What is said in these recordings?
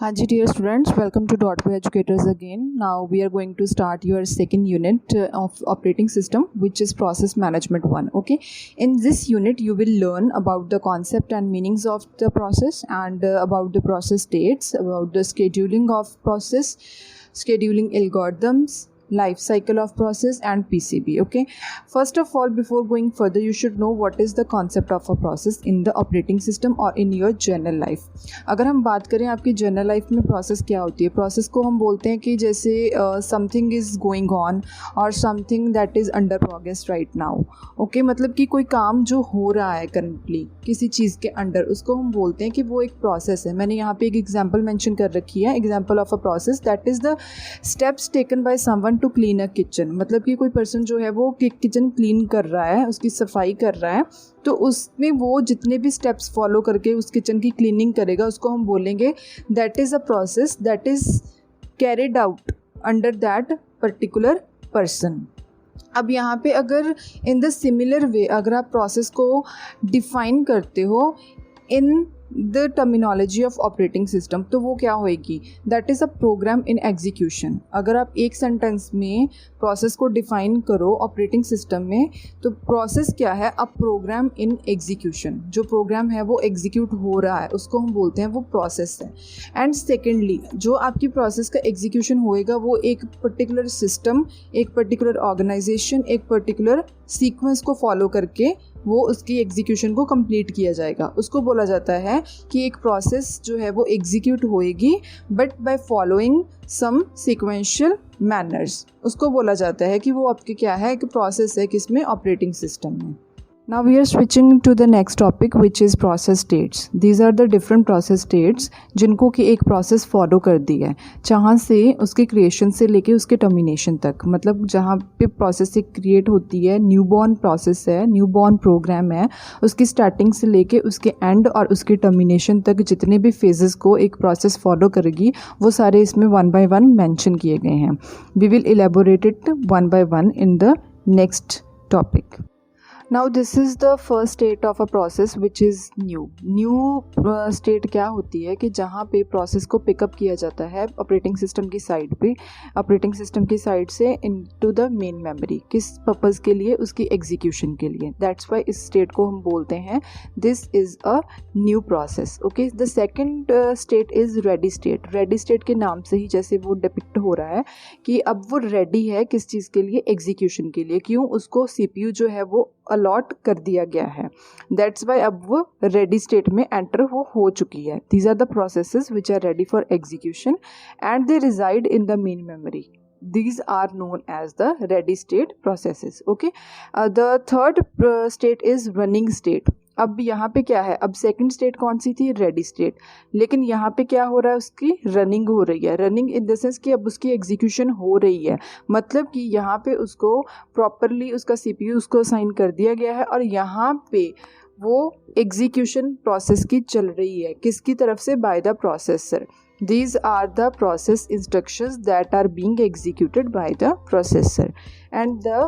Hi dear students, welcome to Dotway Educators again. Now we are going to start your second unit of operating system, which is process management 1. Okay, in this unit you will learn about the concept and meanings of the process and about the process states, about the scheduling of process, scheduling algorithms, life cycle of process and PCB. Okay, first of all, before going further, you should know what is the concept of a process in the operating system or in your general life. अगर हम बात करें आपकी general life में process क्या होती है, process को हम बोलते हैं कि जैसे समथिंग इज़ गोइंग ऑन और something that is under progress right now. Okay, मतलब कि कोई काम जो हो रहा है करंटली किसी चीज़ के अंडर, उसको हम बोलते हैं कि वो एक प्रोसेस है. मैंने यहाँ पे एक एग्जांपल मेंशन कर रखी है, example of a process that is the steps taken by someone to clean a kitchen. मतलब कि कोई पर्सन जो है वो किचन क्लीन कर रहा है, उसकी सफाई कर रहा है, तो उसमें वो जितने भी स्टेप्स फॉलो करके उस किचन की क्लीनिंग करेगा उसको हम बोलेंगे that is a process that is carried out under that particular person. अब यहाँ पे अगर इन द सिमिलर वे अगर आप प्रोसेस को डिफाइन करते हो in the terminology of operating system, तो वो क्या होएगी, that is a program in execution. अगर आप एक सेंटेंस में प्रोसेस को डिफाइन करो ऑपरेटिंग सिस्टम में, तो प्रोसेस क्या है, अ प्रोग्राम इन एग्जीक्यूशन. जो प्रोग्राम है वो एग्जीक्यूट हो रहा है उसको हम बोलते हैं वो प्रोसेस है. एंड सेकेंडली जो आपकी प्रोसेस का एग्जीक्यूशन होएगा वो एक पर्टिकुलर सिस्टम, एक पर्टिकुलर ऑर्गेनाइजेशन, एक पर्टिकुलर सीक्वेंस को फॉलो करके वो उसकी एग्जीक्यूशन को कंप्लीट किया जाएगा. उसको बोला जाता है कि एक प्रोसेस जो है वो एग्जीक्यूट होएगी but by following some sequential manners. उसको बोला जाता है कि वो आपके क्या है, एक प्रोसेस है किसमें, ऑपरेटिंग सिस्टम में. Now we are switching to the next topic which is process states. These are the different process states जिनको कि एक प्रोसेस फॉलो कर दी है, जहाँ से उसके क्रिएशन से लेके उसके टर्मिनेशन तक. मतलब जहाँ पे प्रोसेस से क्रिएट होती है, न्यूबॉर्न प्रोसेस है, न्यूबॉर्न प्रोग्राम है, उसकी स्टार्टिंग से लेके उसके एंड और उसके टर्मिनेशन तक जितने भी फेजेस को एक प्रोसेस फॉलो करेगी वो सारे इसमें वन बाय वन मेंशन किए गए हैं. We will elaborate it one by one in the next topic. Now this is the first state of a process which is new. New state क्या होती है कि जहाँ पे प्रोसेस को पिकअप किया जाता है ऑपरेटिंग सिस्टम की साइड पे, ऑपरेटिंग सिस्टम की साइड से इनटू द मेन मेमोरी. किस पर्पज़ के लिए, उसकी एग्जीक्यूशन के लिए. दैट्स वाई इस स्टेट को हम बोलते हैं this is a new process. Okay, the second state is ready state. Ready state के नाम से ही जैसे वो डिपिक्ट हो रहा है कि अब वो रेडी है किस चीज़ के लिए, एग्जीक्यूशन के लिए. क्यों, उसको CPU जो है वो अलॉट कर दिया गया है. दैट्स वाई अब वो रेडी स्टेट में एंटर हो चुकी है. These are the processes which are ready for execution and they reside in the main memory. These are known as the ready state processes. Okay, the third state is running state. अब यहाँ पे क्या है, अब second state कौन सी थी, ready state, लेकिन यहाँ पे क्या हो रहा है, उसकी रनिंग हो रही है. रनिंग इन द सेंस कि अब उसकी एग्जीक्यूशन हो रही है. मतलब कि यहाँ पे उसको प्रॉपरली उसका CPU उसको असाइन कर दिया गया है और यहाँ पे वो एग्जीक्यूशन प्रोसेस की चल रही है. किसकी तरफ से, by the processor. These are the process instructions that are being executed by the processor. And the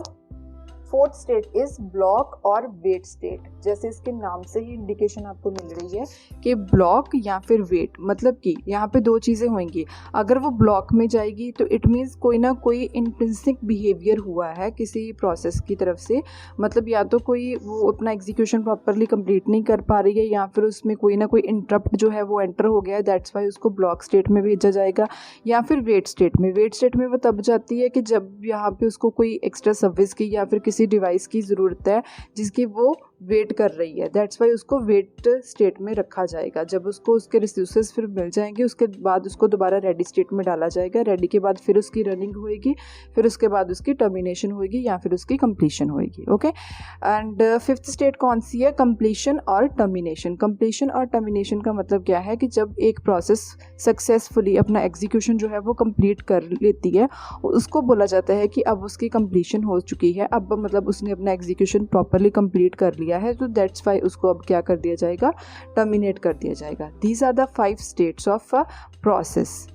fourth state is block और वेट स्टेट. जैसे इसके नाम से ही इंडिकेशन आपको मिल रही है कि ब्लॉक या फिर वेट. मतलब कि यहाँ पे दो चीज़ें होंगी. अगर वो ब्लॉक में जाएगी तो इट मीन्स कोई ना कोई इंट्रिंसिक बिहेवियर हुआ है किसी प्रोसेस की तरफ से. मतलब या तो कोई वो अपना एग्जीक्यूशन प्रॉपरली कंप्लीट नहीं कर पा रही है या फिर उसमें कोई ना कोई इंटरप्ट जो है वो एंटर हो गया है. दैट्स वाई उसको ब्लॉक स्टेट में भेजा जाएगा. या फिर वेट स्टेट में. वेट स्टेट में वो तब जाती है कि जब यहाँ पे उसको कोई एक्स्ट्रा सर्विस की या फिर किसी डिवाइस की ज़रूरत है जिसकी वो वेट कर रही है. दैट्स वाई उसको वेट स्टेट में रखा जाएगा. जब उसको उसके रिसोर्सेज फिर मिल जाएंगे उसके बाद उसको दोबारा रेडी स्टेट में डाला जाएगा. रेडी के बाद फिर उसकी रनिंग होएगी, फिर उसके बाद उसकी टर्मिनेशन होएगी या फिर उसकी कंप्लीशन होएगी. ओके, एंड फिफ्थ स्टेट कौन सी है, कंप्लीशन और टर्मिनेशन. कंप्लीशन और टर्मिनेशन का मतलब क्या है कि जब एक प्रोसेस सक्सेसफुली अपना एग्जीक्यूशन जो है वो कंप्लीट कर लेती है उसको बोला जाता है कि अब उसकी कंप्लीशन हो चुकी है. अब मतलब उसने अपना एग्जीक्यूशन प्रॉपरली कंप्लीट कर लिया है, तो दैट्स वाई उसको अब क्या कर दिया जाएगा, टर्मिनेट कर दिया जाएगा. These are the 5 states of a process.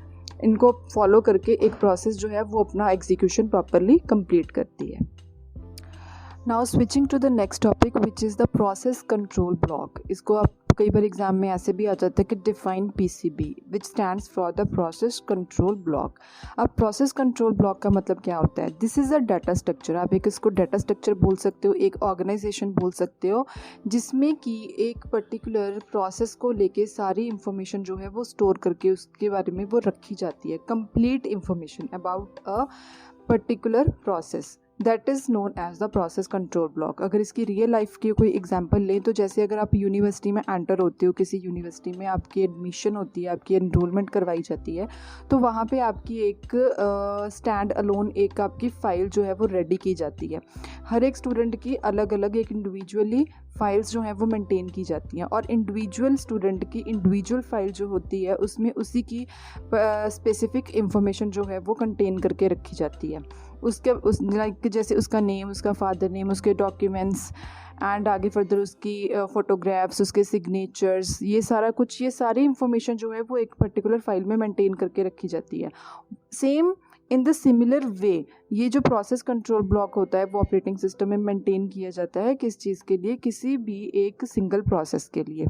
इनको फॉलो करके एक प्रोसेस जो है वो अपना एग्जीक्यूशन प्रॉपरली कंप्लीट करती है. Now switching to the next topic which is the process control block. इसको आप कई बार एग्जाम में ऐसे भी आ जाता है कि define PCB which stands for the process control block. अब प्रोसेस कंट्रोल ब्लॉक का मतलब क्या होता है? This is a data structure. आप एक इसको डाटा स्ट्रक्चर बोल सकते हो, एक ऑर्गेनाइजेशन बोल सकते हो, जिसमें कि एक पर्टिकुलर प्रोसेस को लेके सारी इंफॉर्मेशन जो है वो स्टोर करके उसके बारे में वो रखी जाती है। Complete information about a particular process that is known as the process control block. अगर इसकी रियल लाइफ की कोई एग्जांपल लें तो जैसे अगर आप यूनिवर्सिटी में एंटर होते हो, किसी यूनिवर्सिटी में आपकी एडमिशन होती है, आपकी एनरोलमेंट करवाई जाती है, तो वहाँ पे आपकी एक स्टैंड अलोन एक आपकी फ़ाइल जो है वो रेडी की जाती है। हर एक स्टूडेंट की अलग अलग एक इंडिविजुअली फाइल्स जो हैं वो मेंटेन की जाती हैं, और इंडिविजुअल स्टूडेंट की इंडिविजुअल फाइल जो होती है उसमें उसी की स्पेसिफिक इंफॉर्मेशन जो है वो कंटेन करके रखी जाती है। उसके उस लाइक जैसे उसका नेम, उसका फादर नेम, उसके डॉक्यूमेंट्स एंड आगे फर्दर उसकी फ़ोटोग्राफ्स, उसके सिग्नेचर्स, ये सारा कुछ, ये सारी इंफॉर्मेशन जो है वो एक पर्टिकुलर फाइल में मेंटेन करके रखी जाती है। Same in the similar way ये जो प्रोसेस कंट्रोल ब्लॉक होता है वो ऑपरेटिंग सिस्टम में मेंटेन किया जाता है। किस चीज़ के लिए? किसी भी एक सिंगल प्रोसेस के लिए।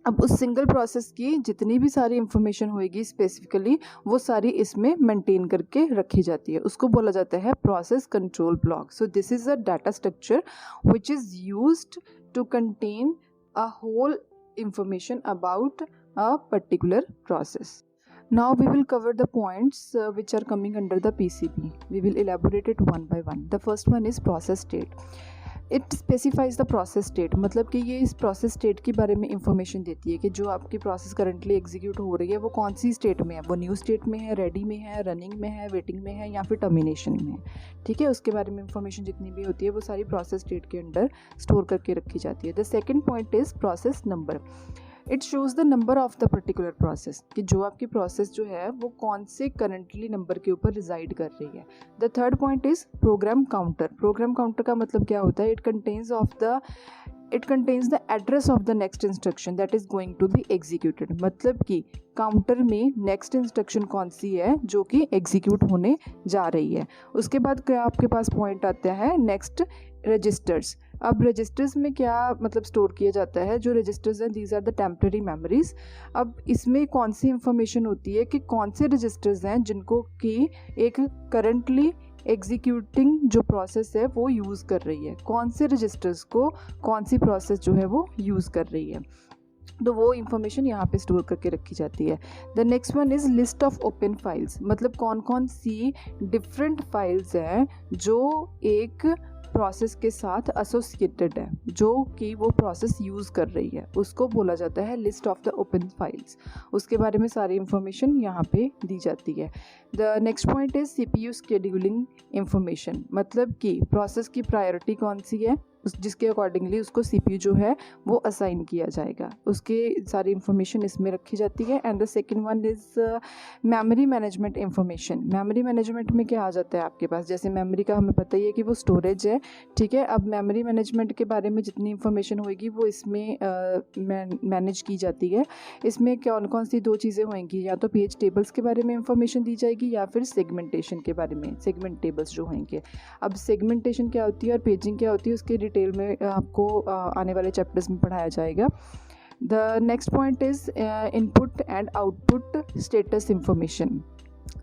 अब उस सिंगल प्रोसेस की जितनी भी सारी इंफॉर्मेशन होएगी स्पेसिफिकली वो सारी इसमें मेंटेन करके रखी जाती है, उसको बोला जाता है process control block. So this is a data structure which is used to contain a whole information about a particular process. Now we will cover the points which are coming under the PCB. We will elaborate it one by one. The first one is process state. It specifies the process state, मतलब कि ये इस process state के बारे में information देती है कि जो आपकी प्रोसेस करंटली एग्जीक्यूट हो रही है वो कौन सी स्टेट में है, वो न्यू स्टेट में है, रेडी में है, रनिंग में है, वेटिंग में है, या फिर टर्मिनेशन में है। ठीक है, उसके बारे में इंफॉर्मेशन जितनी भी होती है वो सारी प्रोसेस स्टेट के अंडर स्टोर करके रखी जाती है। The second point is process number. It shows the number of the particular process, कि जो आपकी प्रोसेस जो है वो कौन से करंटली नंबर के ऊपर रिजाइड कर रही है। The third point is program counter. Program counter का मतलब क्या होता है? It contains the address of the next instruction that is going to be executed. मतलब कि काउंटर में नेक्स्ट इंस्ट्रक्शन कौन सी है जो कि एग्जीक्यूट होने जा रही है। उसके बाद क्या आपके पास पॉइंट आता है नेक्स्ट, रजिस्टर्स। अब रजिस्टर्स में क्या मतलब स्टोर किया जाता है? जो रजिस्टर्स हैं these are the temporary memories. अब इसमें कौन सी इंफॉर्मेशन होती है कि कौन से रजिस्टर्स हैं जिनको कि एक करंटली एग्जीक्यूटिंग जो प्रोसेस है वो यूज़ कर रही है, कौन से रजिस्टर्स को कौन सी प्रोसेस जो है वो यूज़ कर रही है, तो वो इंफॉर्मेशन यहाँ पे स्टोर करके रखी जाती है। The next one is list of open files, मतलब कौन कौन सी डिफरेंट फाइल्स हैं जो एक प्रोसेस के साथ एसोसिएटेड है, जो कि वो प्रोसेस यूज़ कर रही है, उसको बोला जाता है list of the open files. उसके बारे में सारी इंफॉर्मेशन यहाँ पे दी जाती है। The next point is CPU scheduling information, मतलब कि प्रोसेस की प्रायोरिटी कौन सी है जिसके अकॉर्डिंगली उसको CPU जो है वो असाइन किया जाएगा, उसके सारी इंफॉर्मेशन इसमें रखी जाती है। And the second one is memory management information. Memory management में क्या आ जाता है आपके पास? जैसे मेमोरी का हमें पता ही है कि वो स्टोरेज है, ठीक है। अब मेमोरी मैनेजमेंट के बारे में जितनी इंफॉर्मेशन होगी वो इसमें मैनेज की जाती है। इसमें कौन कौन सी दो चीज़ें होंगी? या तो पेज टेबल्स के बारे में इंफॉर्मेशन दी जाएगी या फिर सेगमेंटेशन के बारे में, सेगमेंट टेबल्स जो होंगे। अब सेगमेंटेशन क्या होती है और पेजिंग क्या होती है उसके डिटेल में आपको आने वाले चैप्टर्स में पढ़ाया जाएगा। The next point is input and output status information,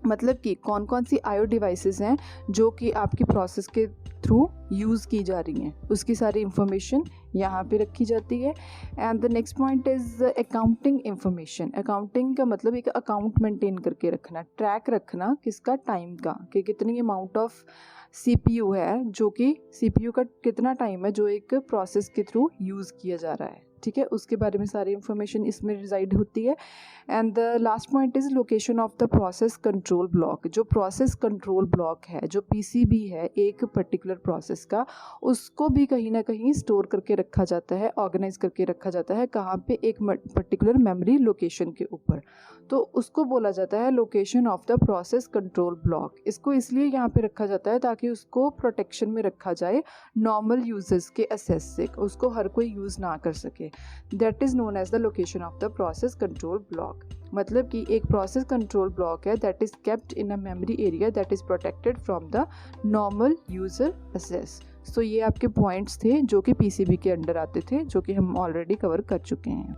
मतलब कि कौन कौन सी IO डिवाइसेस हैं जो कि आपकी प्रोसेस के थ्रू यूज़ की जा रही हैं, उसकी सारी इंफॉर्मेशन यहाँ पे रखी जाती है। And the next point is accounting information. Accounting का मतलब एक अकाउंट मेंटेन करके रखना, ट्रैक रखना किसका? टाइम का, कि कितनी अमाउंट ऑफ CPU है, जो कि CPU का कितना टाइम है जो एक प्रोसेस के थ्रू यूज़ किया जा रहा है, ठीक है। उसके बारे में सारी इंफॉर्मेशन इसमें रिजाइड होती है। And the last point is location of the process control block. जो प्रोसेस कंट्रोल ब्लॉक है, जो PCB है एक पर्टिकुलर प्रोसेस का, उसको भी कहीं ना कहीं स्टोर करके रखा जाता है, ऑर्गेनाइज करके रखा जाता है। कहाँ पे? एक पर्टिकुलर मेमोरी लोकेशन के ऊपर, तो उसको बोला जाता है location of the process control block. इसको इसलिए यहाँ पे रखा जाता है ताकि उसको प्रोटेक्शन में रखा जाए नॉर्मल यूजर्स के एक्सेस से, उसको हर कोई यूज़ ना कर सके। That is known as the location of the process control block. मतलब कि एक प्रोसेस कंट्रोल ब्लॉक है that is kept in a memory area that is protected from the normal user access. So ये आपके points थे जो कि PCB के अंडर आते थे, जो कि हम ऑलरेडी कवर कर चुके हैं।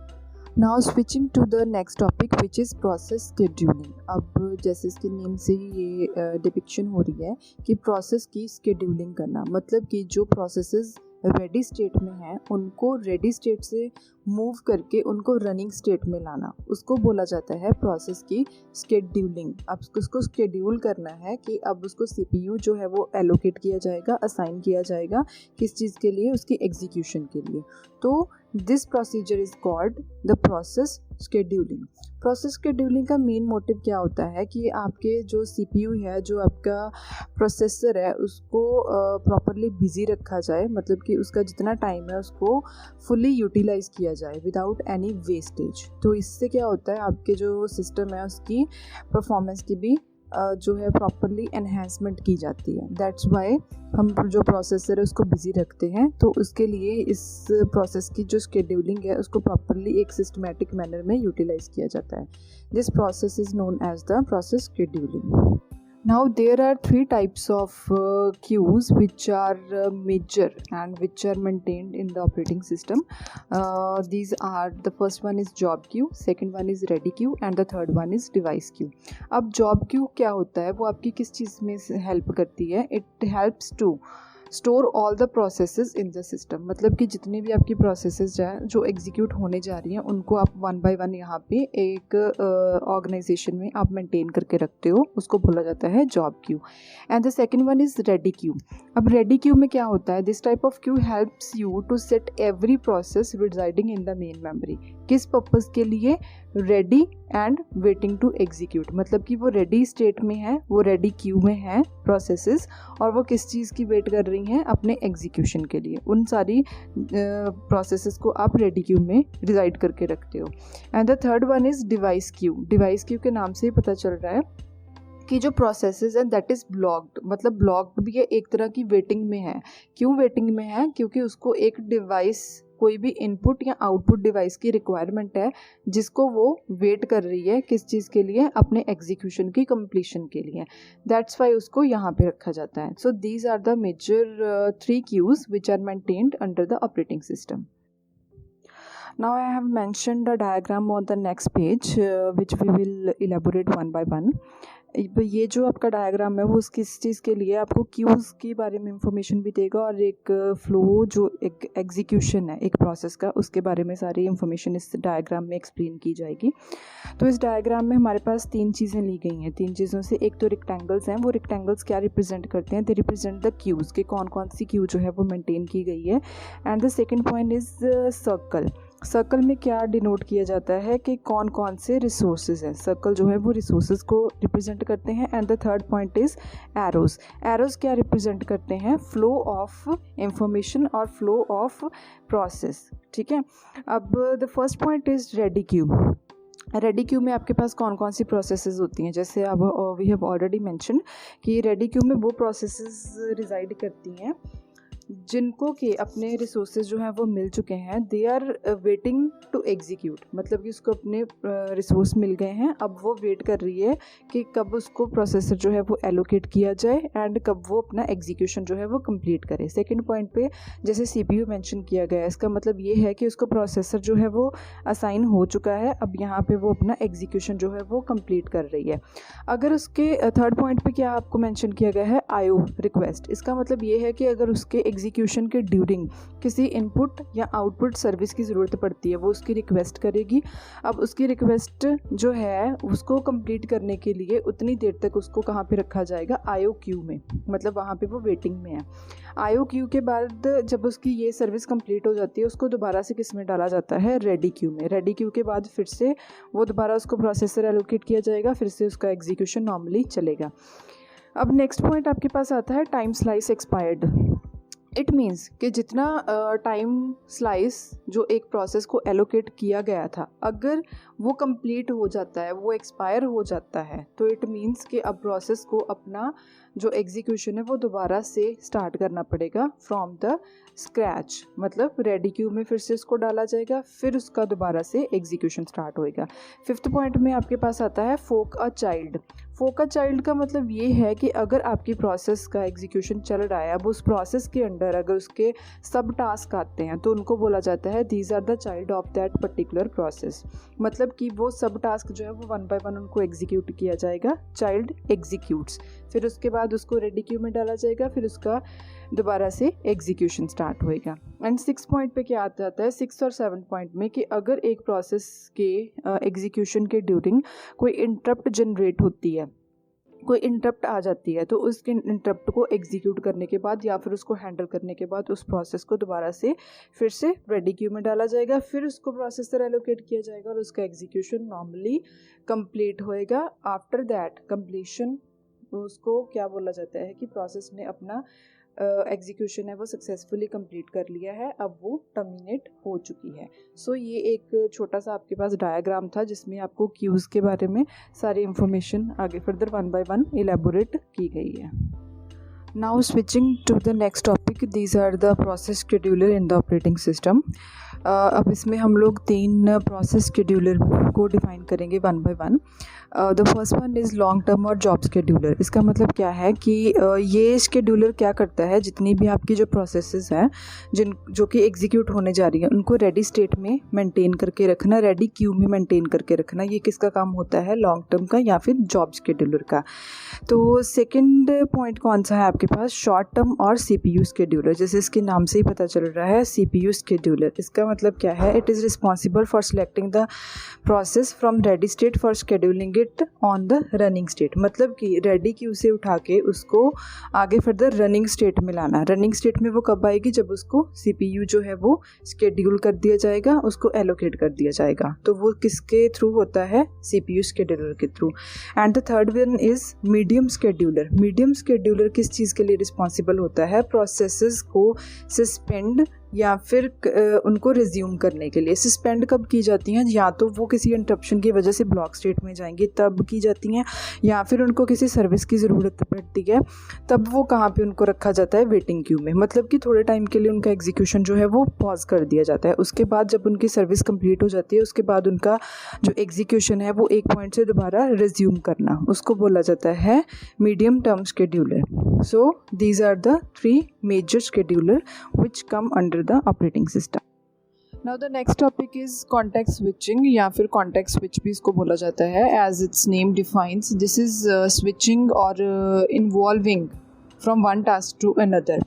Now switching to the next topic which is process scheduling. अब जैसे इसके नेम से ही ये डिपिक्शन हो रही है कि प्रोसेस की स्केड्यूलिंग करना, मतलब कि जो प्रोसेसेस रेडी स्टेट में हैं उनको रेडी स्टेट से मूव करके उनको रनिंग स्टेट में लाना, उसको बोला जाता है प्रोसेस की स्केड्यूलिंग। अब उसको स्केड्यूल करना है कि अब उसको सीपीयू जो है वो एलोकेट किया जाएगा, असाइन किया जाएगा किस चीज़ के लिए, उसकी एग्जीक्यूशन के लिए। तो this procedure is called the process scheduling. Process scheduling का मेन मोटिव क्या होता है कि आपके जो सीपीयू है, जो आपका प्रोसेसर है, उसको प्रॉपरली बिजी रखा जाए, मतलब कि उसका जितना टाइम है उसको फुली यूटिलाइज किया जाए विदाउट एनी वेस्टेज। तो इससे क्या होता है, आपके जो सिस्टम है उसकी परफॉर्मेंस की भी जो है प्रॉपरली एनहेंसमेंट की जाती है। दैट्स वाई हम जो प्रोसेसर है उसको बिजी रखते हैं। तो उसके लिए इस प्रोसेस की जो स्केड्यूलिंग है उसको प्रॉपरली एक सिस्टमैटिक मैनर में यूटिलाइज किया जाता है। This process is known as the process scheduling. Now there are three types of queues which are major and which are maintained in the operating system. These are, the first one is job queue, second one is ready queue and the third one is device queue. अब job queue क्या होता है, वो आपकी किस चीज़ में help करती है? It helps to store all the processes in the system, मतलब कि जितनी भी आपकी प्रोसेसेस जो एग्जीक्यूट होने जा रही हैं उनको आप वन बाय वन यहाँ पे एक ऑर्गेनाइजेशन में आप मेंटेन करके रखते हो, उसको बोला जाता है job queue. And the second one is ready queue. अब रेडी क्यू में क्या होता है, this type of queue helps you to set every process residing in the main memory. किस पर्पज़ के लिए? Ready and waiting to execute, मतलब कि वो रेडी स्टेट में है, वो रेडी क्यू में है प्रोसेसेस, और वो किस चीज़ की वेट कर रही हैं? अपने एग्जीक्यूशन के लिए। उन सारी प्रोसेसेस को आप रेडी क्यू में रिजाइड करके रखते हो। And the third one is device Q. Device Q के नाम से ही पता चल रहा है कि जो प्रोसेसेस है दैट इज़ ब्लॉक्ड, मतलब ब्लॉक्ड भी है, एक तरह की वेटिंग में है। क्यों वेटिंग में है? क्योंकि उसको एक डिवाइस, कोई भी इनपुट या आउटपुट डिवाइस की रिक्वायरमेंट है जिसको वो वेट कर रही है। किस चीज़ के लिए? अपने एग्जीक्यूशन की कंप्लीशन के लिए। दैट्स वाई उसको यहाँ पे रखा जाता है। So these are the major three queues which are maintained under the operating system. Now I have mentioned the diagram on the next page which we will elaborate one by one. ये जो आपका diagram है वो किस चीज़ के लिए, आपको queues के बारे में इंफॉर्मेशन भी देगा और एक फ्लो जो एक एग्जीक्यूशन है एक प्रोसेस का, उसके बारे में सारी इंफॉर्मेशन इस डायग्राम में एक्सप्लेन की जाएगी। तो इस डायग्राम में हमारे पास तीन चीज़ें ली गई हैं। तीन चीज़ों से एक तो रेक्टेंगल्स हैं। वो रेक्टेंगल्स क्या रिप्रेजेंट करते हैं? दे रिप्रेजेंट द क्यूज़, कि कौन कौन सी क्यू जो है वो मेंटेन की गई है। And the second point is circle. Circle में क्या डिनोट किया जाता है कि कौन कौन से रिसोर्सेज हैं। सर्कल जो है वो रिसोर्सेज को रिप्रेजेंट करते हैं। And the third point is arrows. Arrows क्या रिप्रेजेंट करते हैं? फ्लो ऑफ इंफॉर्मेशन और फ्लो ऑफ प्रोसेस। ठीक है। अब the first point is ready Q. Ready queue में आपके पास कौन कौन सी प्रोसेसेस होती हैं? जैसे अब वी हैव ऑलरेडी मेंशन कि रेडी क्यू में वो प्रोसेसेस रिजाइड करती हैं जिनको के अपने रिसोर्सेज जो हैं वो मिल चुके हैं। They are waiting to execute, मतलब कि उसको अपने रिसोर्स मिल गए हैं, अब वो वेट कर रही है कि कब उसको प्रोसेसर जो है वो एलोकेट किया जाए एंड कब वो अपना एग्जीक्यूशन जो है वो कंप्लीट करे। सेकंड पॉइंट पे जैसे सीपीयू मेंशन किया गया है, इसका मतलब ये है कि उसको प्रोसेसर जो है वो असाइन हो चुका है, अब यहाँ पे वो अपना एग्जीक्यूशन जो है वो कंप्लीट कर रही है। अगर उसके थर्ड पॉइंट पे क्या आपको मेंशन किया गया है? IO request. इसका मतलब ये है कि अगर उसके एग्जीक्यूशन के ड्यूरिंग किसी इनपुट या आउटपुट सर्विस की ज़रूरत पड़ती है, वो उसकी रिक्वेस्ट करेगी। अब उसकी रिक्वेस्ट जो है उसको कंप्लीट करने के लिए उतनी देर तक उसको कहाँ पे रखा जाएगा? आईओ क्यू में, मतलब वहाँ पे वो वेटिंग में है। आईओ क्यू के बाद जब उसकी ये सर्विस कंप्लीट हो जाती है उसको दोबारा से किस में डाला जाता है? रेडी क्यू में। रेडी क्यू के बाद फिर से वो दोबारा उसको प्रोसेसर एलोकेट किया जाएगा, फिर से उसका एग्जीक्यूशन नॉर्मली चलेगा। अब नेक्स्ट पॉइंट आपके पास आता है time slice expired. It means कि जितना टाइम स्लाइस जो एक प्रोसेस को एलोकेट किया गया था, अगर वो कंप्लीट हो जाता है, वो एक्सपायर हो जाता है, तो इट मीन्स कि अब प्रोसेस को अपना जो एग्जीक्यूशन है वो दोबारा से स्टार्ट करना पड़ेगा फ्रॉम द स्क्रैच। मतलब रेडी क्यू में फिर से उसको डाला जाएगा, फिर उसका दोबारा से एग्जीक्यूशन स्टार्ट होएगा। फिफ्थ पॉइंट में आपके पास आता है फोक अ चाइल्ड। फोकस चाइल्ड का मतलब ये है कि अगर आपकी प्रोसेस का एग्जीक्यूशन चल रहा है, अब उस प्रोसेस के अंडर अगर उसके सब टास्क आते हैं तो उनको बोला जाता है these are the child of that particular process. मतलब कि वो सब टास्क जो है वो 1 बाय 1 उनको एग्जीक्यूट किया जाएगा, चाइल्ड एग्जीक्यूट्स, फिर उसके बाद उसको रेडी क्यू में डाला जाएगा, फिर उसका दोबारा से एग्जीक्यूशन स्टार्ट होएगा। एंड 6 पॉइंट पे क्या आता है, 6 और 7 पॉइंट में कि अगर एक प्रोसेस के एग्जीक्यूशन के ड्यूरिंग कोई इंटरप्ट जनरेट होती है, कोई इंटरप्ट आ जाती है, तो उसके इंटरप्ट को एग्जीक्यूट करने के बाद या फिर उसको हैंडल करने के बाद उस प्रोसेस को दोबारा से फिर से रेडी क्यू में डाला जाएगा, फिर उसको प्रोसेसर एलोकेट किया जाएगा और उसका एग्जीक्यूशन नॉर्मली कंप्लीट होएगा। आफ्टर दैट कंप्लीशन उसको क्या बोला जाता है कि प्रोसेस ने अपना एग्जीक्यूशन है वो सक्सेसफुली कंप्लीट कर लिया है, अब वो टर्मिनेट हो चुकी है। सो ये एक छोटा सा आपके पास डायग्राम था जिसमें आपको क्यूज़ के बारे में सारी इंफॉर्मेशन आगे फर्दर 1 बाय 1 इलेबोरेट की गई है। Now switching to the next topic, these are the process scheduler in the operating system. अब इसमें हम लोग 3 प्रोसेस शेड्यूलर को डिफाइन करेंगे 1 by 1। The first one is long term और जॉब शेड्यूलर। इसका मतलब क्या है कि ये शेड्यूलर क्या करता है, जितनी भी आपकी जो प्रोसेसेस हैं जो कि एग्जीक्यूट होने जा रही हैं उनको रेडी स्टेट में मेंटेन करके रखना, रेडी क्यू में मेंटेन करके रखना, ये किसका काम होता है, लॉन्ग टर्म का या फिर जॉब शेड्यूलर का। तो सेकेंड पॉइंट कौन सा है आपके पास, शॉर्ट टर्म और CPU शेड्यूलर। जैसे इसके नाम से ही पता चल रहा है CPU शेड्यूलर, इसका मतलब क्या है, it is responsible for selecting the process from ready state for scheduling it on the running state. मतलब कि रेडी क्यू से उठा के उसको आगे फर्दर रनिंग स्टेट में लाना। रनिंग स्टेट में वो कब आएगी, जब उसको CPU जो है वो शेड्यूल कर दिया जाएगा, उसको एलोकेट कर दिया जाएगा, तो वो किसके थ्रू होता है, CPU शेड्यूलर के through. And the third one is medium scheduler. Medium scheduler किस चीज़ के लिए रिस्पॉन्सिबल होता है, प्रोसेसेस को सस्पेंड या फिर उनको रिज्यूम करने के लिए। सस्पेंड कब की जाती हैं, या तो वो किसी इंटरप्शन की वजह से ब्लॉक स्टेट में जाएंगी तब की जाती हैं, या फिर उनको किसी सर्विस की ज़रूरत पड़ती है तब वो कहाँ पे उनको रखा जाता है, वेटिंग क्यू में। मतलब कि थोड़े टाइम के लिए उनका एग्जीक्यूशन जो है वो पॉज कर दिया जाता है। उसके बाद जब उनकी सर्विस कंप्लीट हो जाती है उसके बाद उनका जो एग्जीक्यूशन है वो एक पॉइंट से दोबारा रिज्यूम करना, उसको बोला जाता है medium term scheduler. So these are the 3 major scheduler which come under the operating system. Now the next topic is context switching या फिर context switch भी इसको बोला जाता है, as its name defines. This is switching or involving from one task to another.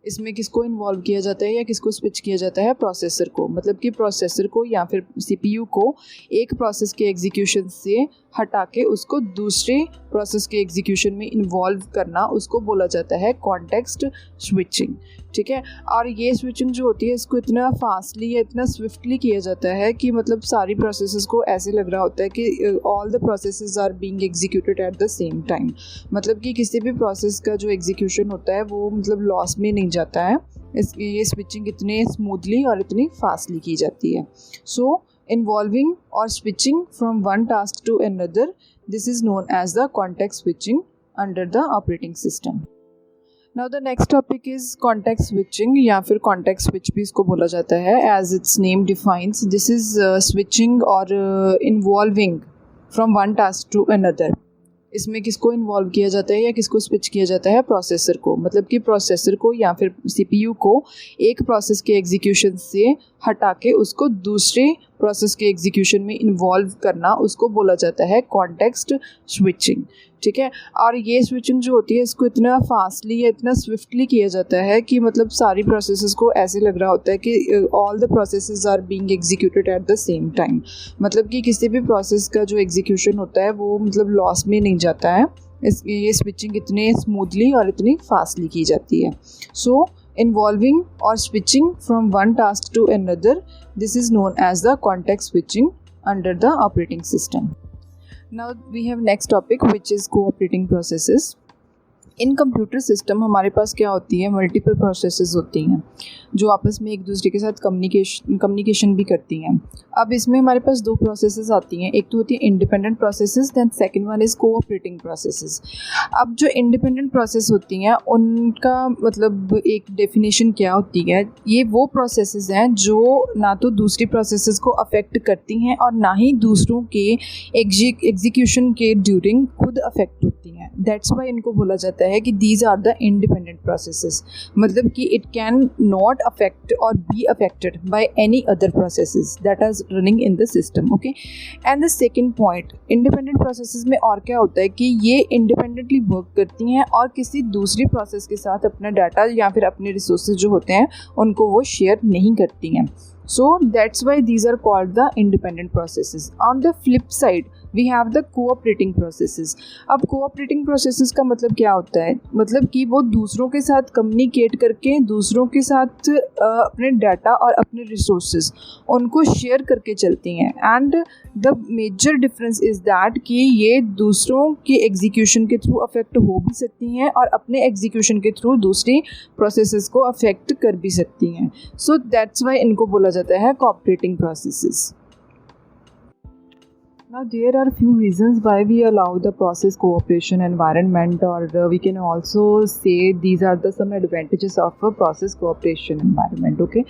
इसमें किसको involve किया जाता है या किसको स्विच किया जाता है, प्रोसेसर को। मतलब कि प्रोसेसर को या फिर CPU को एक प्रोसेस के एग्जीक्यूशन से हटा के उसको दूसरे प्रोसेस के एग्जीक्यूशन में इन्वॉल्व करना, उसको बोला जाता है कॉन्टेक्स्ट स्विचिंग। ठीक है, और ये स्विचिंग जो होती है इसको इतना फास्टली या इतना स्विफ्टली किया जाता है कि मतलब सारी प्रोसेसेस को ऐसे लग रहा होता है कि all the processes are being executed at the same time. मतलब कि किसी भी प्रोसेस का जो एग्जीक्यूशन होता है वो मतलब लॉस में नहीं जाता है, ये स्विचिंग इतने स्मूथली और इतनी फास्टली की जाती है। सो involving or switching from one task to another, this is known as the context switching under the operating system. Now the next topic is context switching या फिर context switch भी इसको बोला जाता है, as its name defines. This is switching or involving from one task to another. इसमें किसको involve किया जाता है या किसको स्विच किया जाता है, प्रोसेसर को। मतलब कि प्रोसेसर को या फिर CPU को एक प्रोसेस के एग्जीक्यूशन से हटा के उसको दूसरे प्रोसेस के एग्जीक्यूशन में इन्वॉल्व करना, उसको बोला जाता है कॉन्टेक्स्ट स्विचिंग। ठीक है, और ये स्विचिंग जो होती है इसको इतना फास्टली या इतना स्विफ्टली किया जाता है कि मतलब सारी प्रोसेसेस को ऐसे लग रहा होता है कि all the processes are being executed at the same time. मतलब कि किसी भी प्रोसेस का जो एग्जीक्यूशन होता है वो मतलब लॉस में नहीं जाता है, ये स्विचिंग इतने स्मूथली और इतनी फास्टली की जाती है। सो involving or switching from one task to another, this is known as the context switching under the operating system. Now we have next topic which is cooperating processes. In computer system हमारे पास क्या होती है, multiple processes होती हैं जो आपस में एक दूसरे के साथ कम्युनिकेशन भी करती हैं। अब इसमें हमारे पास दो प्रोसेसेस आती हैं, एक तो होती है independent processes, then second one is cooperating processes. अब जो इंडिपेंडेंट प्रोसेस होती हैं उनका मतलब एक डेफिनेशन क्या होती है, ये वो प्रोसेसेस हैं जो ना तो दूसरी प्रोसेसेस को अफेक्ट करती हैं और ना ही दूसरों के एग्जीक्यूशन के ड्यूरिंग खुद अफेक्ट होती हैं। दैट्स वाई इनको बोला जाता है कि these are the independent processes, मतलब कि इट कैन नॉट अफेक्ट और be affected by any other processes that are running in the system. Okay, and the second point, independent processes में और क्या होता है कि ये इंडिपेंडेंटली वर्क करती हैं और किसी दूसरी प्रोसेस के साथ अपना डाटा या फिर अपने रिसोर्सेज जो होते हैं उनको वो शेयर नहीं करती हैं। So that's why these are called the independent processes. On the flip side, we have the cooperating processes. अब cooperating processes का मतलब क्या होता है, मतलब कि वो दूसरों के साथ कम्युनिकेट करके दूसरों के साथ अपने डाटा और अपने रिसोर्सेज उनको शेयर करके चलती हैं। And the major difference is that कि ये दूसरों के एग्जीक्यूशन के थ्रू अफेक्ट हो भी सकती हैं और अपने एग्जीक्यूशन के थ्रू दूसरी प्रोसेसेस को अफेक्ट कर भी सकती हैं। सो दैट्स वाई इनको बोला जाता है cooperating processes. Now there are few reasons why we allow the process cooperation environment, or we can also say these are the some advantages of a process cooperation environment. Okay,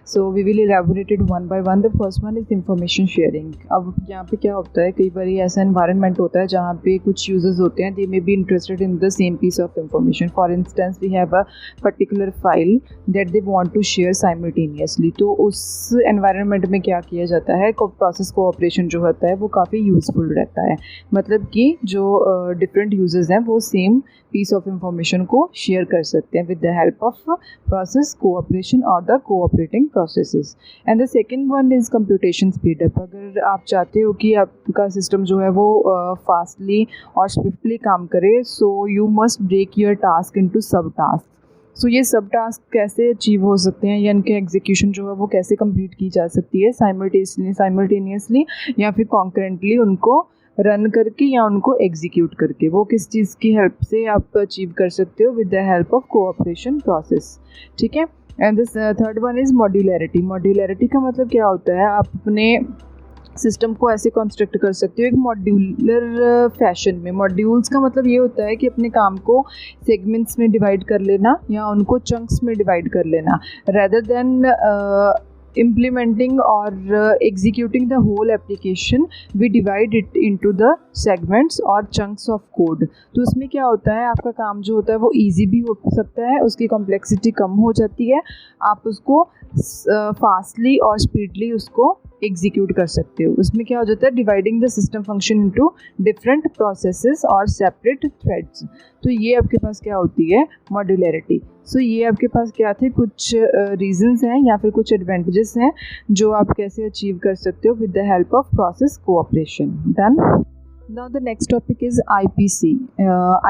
so we will elaborate it one by one. The first one is information sharing. अब यहाँ पे क्या होता है, कई बार ऐसा environment होता है जहाँ पे कुछ users होते हैं, they may be interested in the same piece of information. For instance, we have a particular file that they want to share simultaneously. तो उस environment में क्या किया जाता है, process cooperation जो होता है वो काफ़ी यूज़फुल रहता है, मतलब कि जो डिफरेंट यूजर्स हैं वो सेम पीस ऑफ इंफॉर्मेशन को शेयर कर सकते हैं with the help of process cooperation और the cooperating processes. And the second one is computation speed up. अगर आप चाहते हो कि आपका सिस्टम जो है वो फास्टली और स्विफ्टली काम करे, so you must break your task into sub task. So ये सब टास्क कैसे अचीव हो सकते हैं या इनके एग्जीक्यूशन जो है वो कैसे कंप्लीट की जा सकती है, साइमल्टेनियसली या फिर कॉन्करेंटली उनको रन करके या उनको एग्जीक्यूट करके, वो किस चीज़ की हेल्प से आप अचीव कर सकते हो, with the help of cooperation process. ठीक है, and this third one is modularity. Modularity का मतलब क्या होता है, आप अपने सिस्टम को ऐसे कंस्ट्रक्ट कर सकते हो एक मॉड्यूलर फैशन में। मॉड्यूल्स का मतलब ये होता है कि अपने काम को सेगमेंट्स में डिवाइड कर लेना या उनको चंक्स में डिवाइड कर लेना, rather than implementing or executing the whole application, we divide it into the segments or chunks of code. तो उसमें क्या होता है, आपका काम जो होता है वो easy भी हो सकता है, उसकी complexity कम हो जाती है, आप उसको फास्टली और स्पीडली उसको एग्जीक्यूट कर सकते हो। उसमें क्या हो जाता है, dividing the system function into different processes और सेपरेट थ्रेड्स। तो ये आपके पास क्या होती है, मॉड्यूलैरिटी। सो ये आपके पास क्या थे, कुछ रीजंस हैं या फिर कुछ एडवांटेजेस हैं जो आप कैसे अचीव कर सकते हो with the help of process cooperation. Done. Now the next topic is IPC.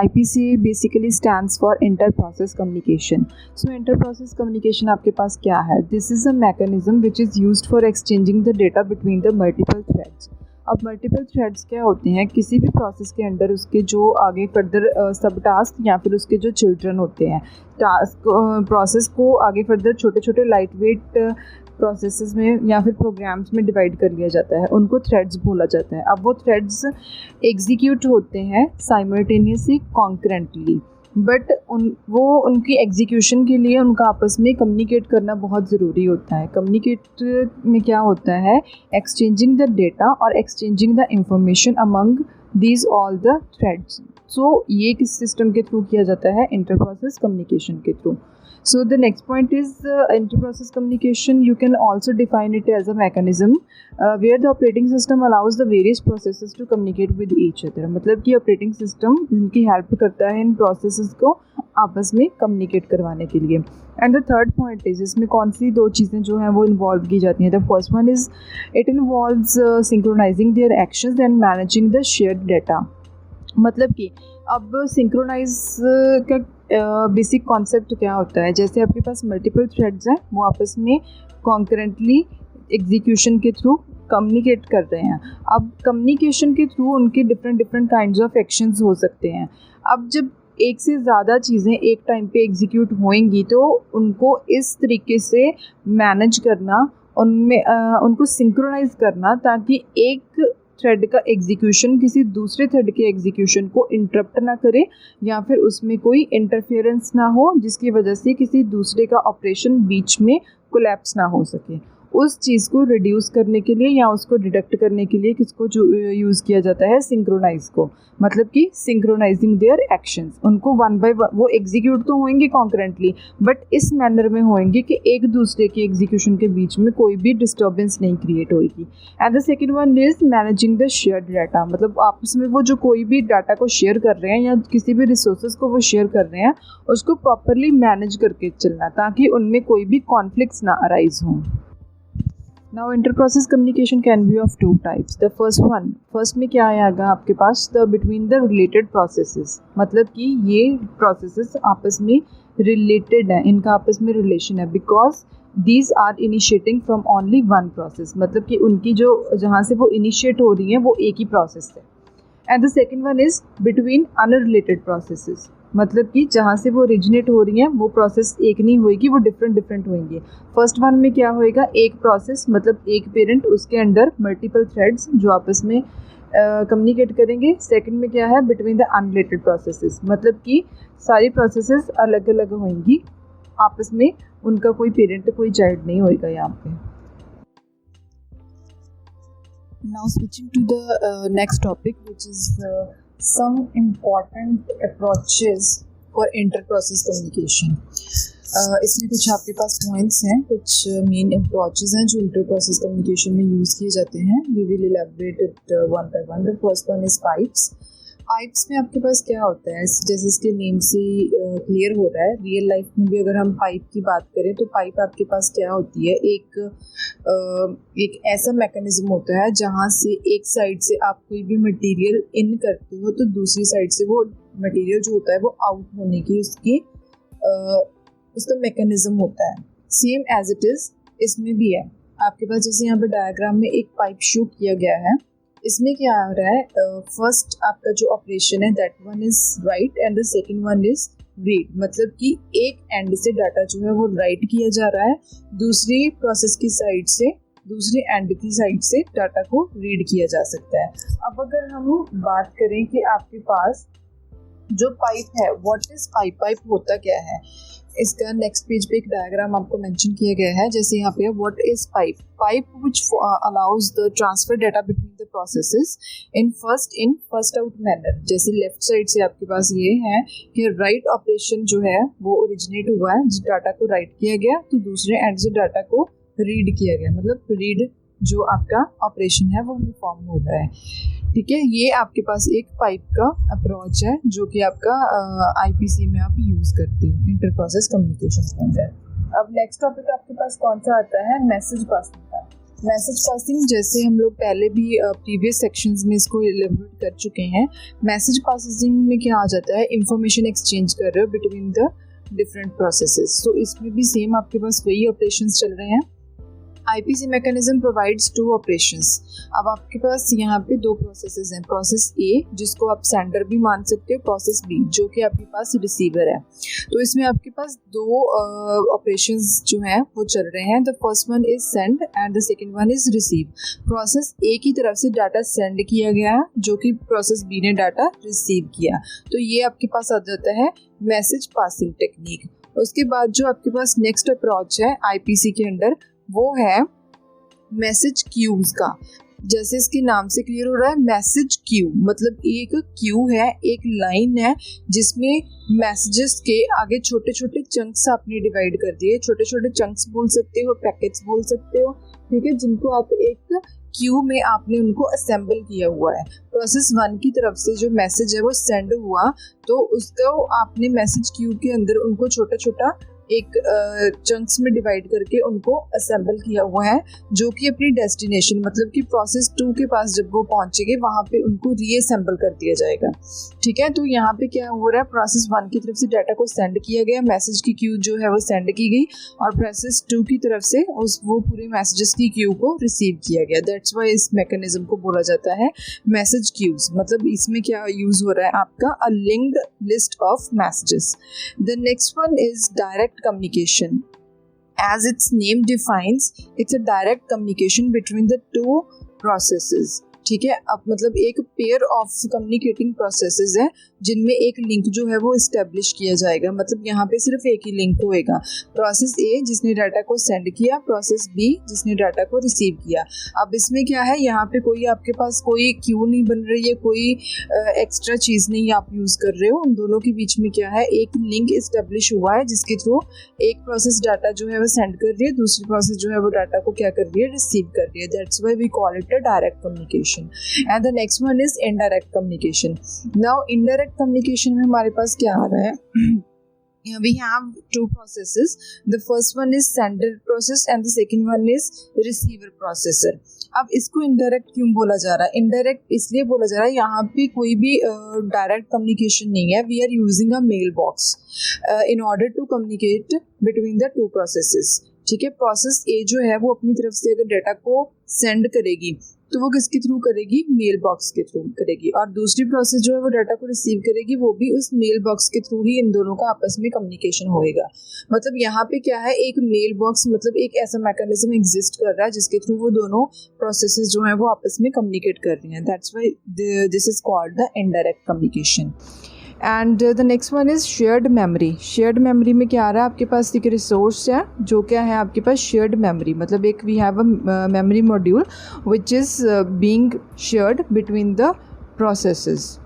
IPC basically stands for Inter-Process Communication. So Inter-Process Communication आपके पास क्या है? This is a mechanism which is used for exchanging the data between the multiple threads. अब multiple threads क्या होते हैं, किसी भी process के अंडर उसके जो आगे फर्दर सब टास्क या फिर उसके जो चिल्ड्रन होते हैं, टास्क प्रोसेस को आगे फर्दर छोटे छोटे लाइट वेट प्रोसेसेस में या फिर प्रोग्राम्स में डिवाइड कर लिया जाता है, उनको थ्रेड्स बोला जाता है। अब वो थ्रेड्स एग्जीक्यूट होते हैं साइमल्टेनियसली कॉन्करेंटली, बट उनकी एग्जीक्यूशन के लिए उनका आपस में कम्युनिकेट करना बहुत ज़रूरी होता है। कम्युनिकेट में क्या होता है, एक्सचेंजिंग द डेटा और exchanging the information among these all the threads. So ये किस सिस्टम के थ्रू किया जाता है, इंटर प्रोसेस कम्युनिकेशन के through. So the next point is inter-process communication. You can also define it as a mechanism where the operating system allows the various processes to communicate with each other. मतलब कि operating system इनकी help करता है इन processes को आपस में communicate करवाने के लिए। And the third point is इसमें कौन सी दो चीज़ें जो हैं वो involve की जाती हैं। The first one is it involves synchronizing their actions and managing the shared data. मतलब कि अब सिंक्रोनाइज का बेसिक कॉन्सेप्ट क्या होता है, जैसे आपके पास मल्टीपल थ्रेड्स हैं वो आपस में कॉन्करेंटली एग्जीक्यूशन के थ्रू कम्युनिकेट कर रहे हैं। अब कम्युनिकेशन के थ्रू उनके डिफरेंट काइंड्स ऑफ एक्शंस हो सकते हैं। अब जब एक से ज़्यादा चीज़ें एक टाइम पे एग्जीक्यूट होएंगी तो उनको इस तरीके से मैनेज करना, उनमें उनको सिंक्रोनाइज करना ताकि एक थ्रेड का एग्जीक्यूशन किसी दूसरे थ्रेड के एग्जीक्यूशन को इंटरप्ट ना करे या फिर उसमें कोई इंटरफेरेंस ना हो जिसकी वजह से किसी दूसरे का ऑपरेशन बीच में कोलैप्स ना हो सके। उस चीज़ को रिड्यूस करने के लिए या उसको डिडक्ट करने के लिए किसको जो यूज़ किया जाता है, सिंक्रोनाइज को, मतलब कि सिंक्रोनाइजिंग देयर एक्शंस। उनको वन बाय वन वो एग्जीक्यूट तो होंगे कॉन्करेंटली बट इस मैनर में होंगे कि एक दूसरे के एग्जीक्यूशन के बीच में कोई भी डिस्टर्बेंस नहीं क्रिएट होगी। And the second one is managing the shared data, मतलब आपस में वो जो कोई भी डाटा को शेयर कर रहे हैं या किसी भी रिसोर्सेज को वो शेयर कर रहे हैं उसको प्रॉपरली मैनेज करके चलना ताकि उनमें कोई भी कॉन्फ्लिक्ट्स ना अराइज हों। Now inter-process communication can be of two types. The first में क्या आएगा आपके पास, the between the related processes, मतलब कि ये processes आपस में related हैं, इनका आपस में relation है because these are initiating from only one process, मतलब कि उनकी जो जहाँ से वो initiate हो रही हैं वो एक ही process है। And the second one is between unrelated processes, मतलब कि जहाँ से वो ओरिजिनेट हो रही हैं वो प्रोसेस एक नहीं होएगी, वो डिफरेंट होंगे। फर्स्ट वन में क्या होएगा, एक प्रोसेस मतलब एक पेरेंट, उसके अंडर मल्टीपल थ्रेड्स जो आपस में कम्युनिकेट करेंगे। सेकंड में क्या है, बिटवीन द अनरिलेटेड प्रोसेसेस, मतलब कि सारी प्रोसेसेस अलग अलग होंगी, आपस में उनका कोई पेरेंट कोई चाइल्ड नहीं होएगा यहाँ पे। Now switching to the next topic which is some important approaches for inter-process communication. इसमें कुछ आपके पास पॉइंट्स हैं, कुछ मेन अप्रोचेज हैं जो इंटर-प्रोसेस कम्युनिकेशन में यूज़ किए जाते हैं। We will elaborate it one by one. The first one is pipes. Pipes में आपके पास क्या होता है, जैसे इसके नेम से क्लियर हो रहा है, रियल लाइफ में भी अगर हम पाइप की बात करें तो पाइप आपके पास क्या होती है, एक ऐसा मैकेनिज्म होता है जहाँ से एक साइड से आप कोई भी मटेरियल इन करते हो तो दूसरी साइड से वो मटेरियल जो होता है वो आउट होने की उसका मैकेनिज्म होता है। सेम एज इट इज़ इसमें भी है आपके पास, जैसे यहाँ पर डायग्राम में एक पाइप शो किया गया है। इसमें क्या आ रहा है, फर्स्ट आपका जो ऑपरेशन है that one is right and the second one is read, मतलब कि एक एंड से डाटा जो है वो राइट किया जा रहा है, दूसरी प्रोसेस की साइड से, दूसरी एंड की साइड से डाटा को रीड किया जा सकता है। अब अगर हम बात करें कि आपके पास जो पाइप है, व्हाट इज पाइप, पाइप होता क्या है, इसका नेक्स्ट पेज पे एक डायग्राम आपको मेंशन किया गया है। जैसे यहाँ पे what is pipe, pipe which allows the transfer data between the processes in first out manner. जैसे लेफ्ट साइड से आपके पास ये है कि राइट ऑपरेशन जो है वो ओरिजिनेट हुआ है, जिस डाटा को राइट किया गया तो दूसरे एंड से डाटा को रीड किया गया, मतलब रीड जो आपका ऑपरेशन है वो परफॉर्म हो रहा है। ठीक है, ये आपके पास एक पाइप का अप्रोच है जो कि आपका आईपीसी में आप यूज़ करते हो इंटर प्रोसेस कम्युनिकेशन के अंदर। अब नेक्स्ट टॉपिक आपके पास कौन सा आता है, मैसेज पासिंग का। मैसेज पासिंग जैसे हम लोग पहले भी प्रीवियस सेक्शंस में इसको एलिब्रेट कर चुके हैं। मैसेज पासिंग में क्या आ जाता है, इंफॉर्मेशन एक्सचेंज कर रहे हो बिटवीन द डिफरेंट प्रोसेसेस। तो इसमें भी सेम आपके पास वही ऑपरेशंस चल रहे हैं। IPC mechanism provides two operations. अब आपके पास यहाँ पे दो प्रोसेसेस हैं, प्रोसेस ए जिसको आप सेंडर भी मान सकते हो, प्रोसेस बी जो कि आपके पास रिसीवर है। तो इसमें आपके पास दो ऑपरेशंस जो हैं वो चल रहे हैं। The first one is send and the second one is receive. Process ए की तरफ से डाटा सेंड किया गया जो कि प्रोसेस बी ने डाटा रिसीव किया, तो ये आपके पास आ जाता है मैसेज पासिंग टेक्निक। उसके बाद जो आपके पास नेक्स्ट अप्रोच है आईपीसी के अंडर वो है मैसेज क्यूज का। जैसे इसके नाम से क्लियर हो रहा है, मैसेज क्यू मतलब एक क्यू है, एक लाइन है जिसमें मैसेजेस के आगे छोटे छोटे चंक्स आपने डिवाइड कर दिए। छोटे छोटे चंक्स बोल सकते हो, पैकेट्स बोल सकते हो, ठीक है, जिनको आप एक क्यू में आपने उनको असेंबल किया हुआ है। प्रोसेस वन की तरफ से जो मैसेज है वो सेंड हुआ तो उसको आपने मैसेज क्यू के अंदर उनको छोटा छोटा एक चंक्स में डिवाइड करके उनको असेंबल किया हुआ है, जो कि अपनी डेस्टिनेशन मतलब कि प्रोसेस 2 के पास जब वो पहुंचेंगे वहाँ पे उनको रीअसेंबल कर दिया जाएगा। ठीक है, तो यहाँ पे क्या हो रहा है, प्रोसेस 1 की तरफ से डाटा को सेंड किया गया, मैसेज की क्यू जो है वो सेंड की गई, और प्रोसेस 2 की तरफ से वो पूरे मैसेजेस की क्यू को रिसीव किया गया। दैट्स वाई इस मैकेनिज्म को बोला जाता है मैसेज क्यूज। मतलब इसमें क्या यूज हो रहा है आपका, a linked list of messages. The next one is direct communication. As its name defines, it's a direct communication between the two processes. ठीक है, अब मतलब एक पेयर ऑफ कम्युनिकेटिंग प्रोसेसेस है जिनमें एक लिंक जो है वो इस्टेब्लिश किया जाएगा। मतलब यहाँ पे सिर्फ एक ही लिंक होएगा, प्रोसेस ए जिसने डाटा को सेंड किया, प्रोसेस बी जिसने डाटा को रिसीव किया। अब इसमें क्या है, यहाँ पे कोई आपके पास कोई क्यू नहीं बन रही है, कोई एक्स्ट्रा चीज़ नहीं आप यूज़ कर रहे हो। उन दोनों के बीच में क्या है, एक लिंक इस्टेब्लिश हुआ है जिसके थ्रू एक प्रोसेस डाटा जो है वो सेंड कर रही है, दूसरी प्रोसेस जो है वो डाटा को क्या कर रही है, रिसीव कर रही है। That's why we call it a direct communication. And the next one is indirect communication. Now indirect communication में हमारे पास क्या आ रहा है, we have two processes. The first one is sender process and the second one is receiver processor. अब इसको indirect क्यों बोला जा रहा है? Indirect इसलिए बोला जा रहा है, यहाँ पे कोई भी direct communication नहीं है. We are using a mailbox in order to communicate between the two processes. ठीक है, प्रोसेस ए जो है वो अपनी तरफ से अगर डाटा को सेंड करेगी तो वो किसके थ्रू करेगी, मेल बॉक्स के थ्रू करेगी, और दूसरी प्रोसेस जो है वो डाटा को रिसीव करेगी, वो भी उस मेल बॉक्स के थ्रू ही इन दोनों का आपस में कम्युनिकेशन होएगा। मतलब यहाँ पे क्या है, एक मेल बॉक्स मतलब एक ऐसा मैकेनिज्म एग्जिस्ट कर रहा है जिसके थ्रू वो दोनों प्रोसेसेस जो है वो आपस में कम्युनिकेट कर रही हैं। That's why this is called the indirect communication. And the next one is shared memory. Shared memory में क्या आ रहा है, आपके पास एक रिसोर्स है जो क्या है आपके पास शेयर्ड मेमोरी, मतलब एक we have a memory module which is being shared between the processes.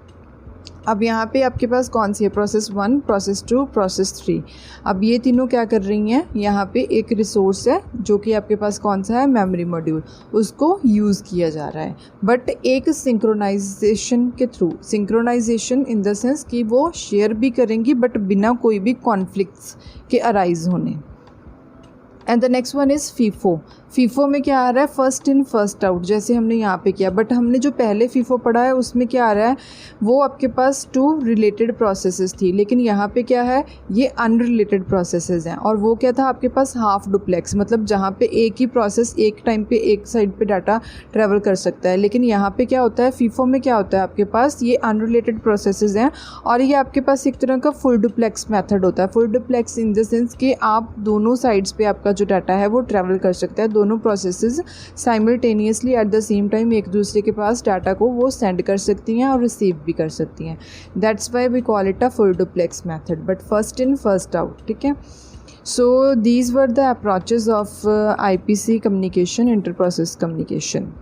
अब यहाँ पे आपके पास कौन सी है, प्रोसेस 1, प्रोसेस 2, प्रोसेस 3। अब ये तीनों क्या कर रही हैं, यहाँ पे एक रिसोर्स है जो कि आपके पास कौन सा है, मेमोरी मॉड्यूल, उसको यूज़ किया जा रहा है, बट एक सिंक्रोनाइजेशन के थ्रू। सिंक्रोनाइजेशन इन द सेंस कि वो शेयर भी करेंगी बट बिना कोई भी कॉन्फ्लिक्ट्स के अराइज होने। And the next one is FIFO. FIFO में क्या आ रहा है, फर्स्ट इन फर्स्ट आउट, जैसे हमने यहाँ पे किया, बट हमने जो पहले फीफो पढ़ा है उसमें क्या आ रहा है, वो आपके पास 2 रिलेटेड प्रोसेसेस थी, लेकिन यहाँ पे क्या है, ये अनरिलेटेड प्रोसेसेस हैं। और वो क्या था आपके पास, हाफ डुप्लेक्स, मतलब जहाँ पे एक ही प्रोसेस एक टाइम पे एक साइड पे डाटा ट्रैवल कर सकता है। लेकिन यहाँ पे क्या होता है, फीफो में क्या होता है, आपके पास ये अनरिलेटेड प्रोसेसेस हैं और ये आपके पास एक तरह का फुल डुप्लेक्स मेथड होता है। Full duplex in the sense कि आप दोनों साइड्स पे आपका जो डाटा है वो ट्रैवल कर सकता है, दोनों processes simultaneously eight the same time एक दूसरे के पास डाटा को वो सेंड कर सकती हैं और रिसीव भी कर सकती हैं। That's why we call it a full duplex method, but first in first out. ठीक है, so these were the approaches of IPC communication, inter process communication.